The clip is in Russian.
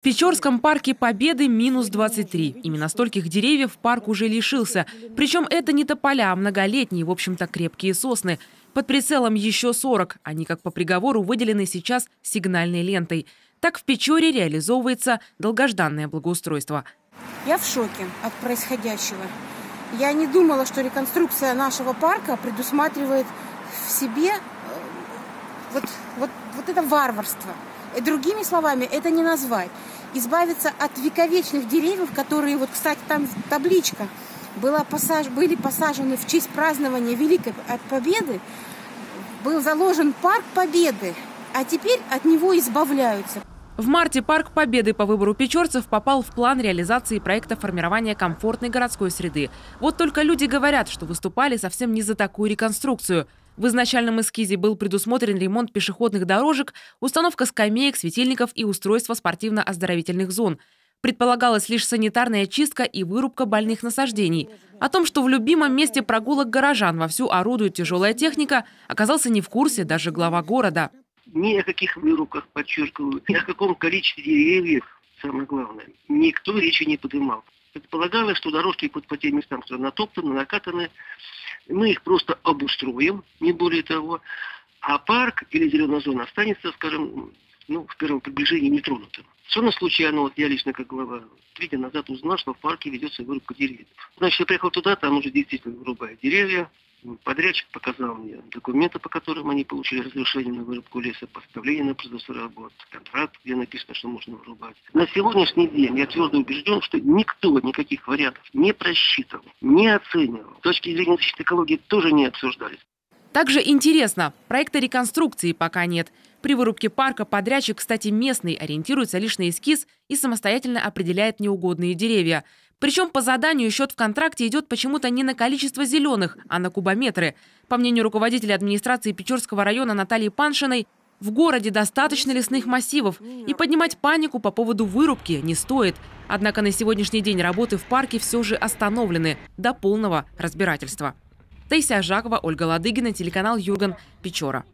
В Печорском парке Победы минус 23. Именно стольких деревьев парк уже лишился. Причем это не тополя, а многолетние, в общем-то, крепкие сосны. Под прицелом еще 40. Они, как по приговору, выделены сейчас сигнальной лентой. Так в Печоре реализовывается долгожданное благоустройство. Я в шоке от происходящего. Я не думала, что реконструкция нашего парка предусматривает в себе вот это варварство. И другими словами, это не назвать. Избавиться от вековечных деревьев, которые, вот, кстати, там табличка, были посажены в честь празднования Великой Победы, был заложен парк Победы, а теперь от него избавляются. В марте парк Победы по выбору печорцев попал в план реализации проекта формирования комфортной городской среды. Вот только люди говорят, что выступали совсем не за такую реконструкцию. В изначальном эскизе был предусмотрен ремонт пешеходных дорожек, установка скамеек, светильников и устройство спортивно-оздоровительных зон. Предполагалась лишь санитарная чистка и вырубка больных насаждений. О том, что в любимом месте прогулок горожан вовсю орудует тяжелая техника, оказался не в курсе даже глава города. Ни о каких вырубках, подчеркиваю, ни о каком количестве деревьев, самое главное, никто речи не поднимал. Предполагалось, что дорожки по тем местам, что натоптаны, накатаны, мы их просто обустроим, не более того, а парк или зеленая зона останется, скажем, в первом приближении нетронутым. В данном случае, я лично, как глава, 3 дня назад узнал, что в парке ведется вырубка деревьев. Значит, я приехал туда, там уже действительно вырубают деревья. Подрядчик показал мне документы, по которым они получили разрешение на вырубку леса, поставление на производство работ, контракт, где написано, что можно вырубать. На сегодняшний день я твердо убежден, что никто никаких вариантов не просчитывал, не оценивал. С точки зрения защиты экологии тоже не обсуждались. Также интересно, проекта реконструкции пока нет. При вырубке парка подрядчик, кстати, местный, ориентируется лишь на эскиз и самостоятельно определяет неугодные деревья. Причем по заданию счет в контракте идет почему-то не на количество зеленых, а на кубометры. По мнению руководителя администрации Печорского района Натальи Паншиной, в городе достаточно лесных массивов, и поднимать панику по поводу вырубки не стоит. Однако на сегодняшний день работы в парке все же остановлены до полного разбирательства. Таисия Жакова, Ольга Ладыгина, телеканал Юрган, Печора.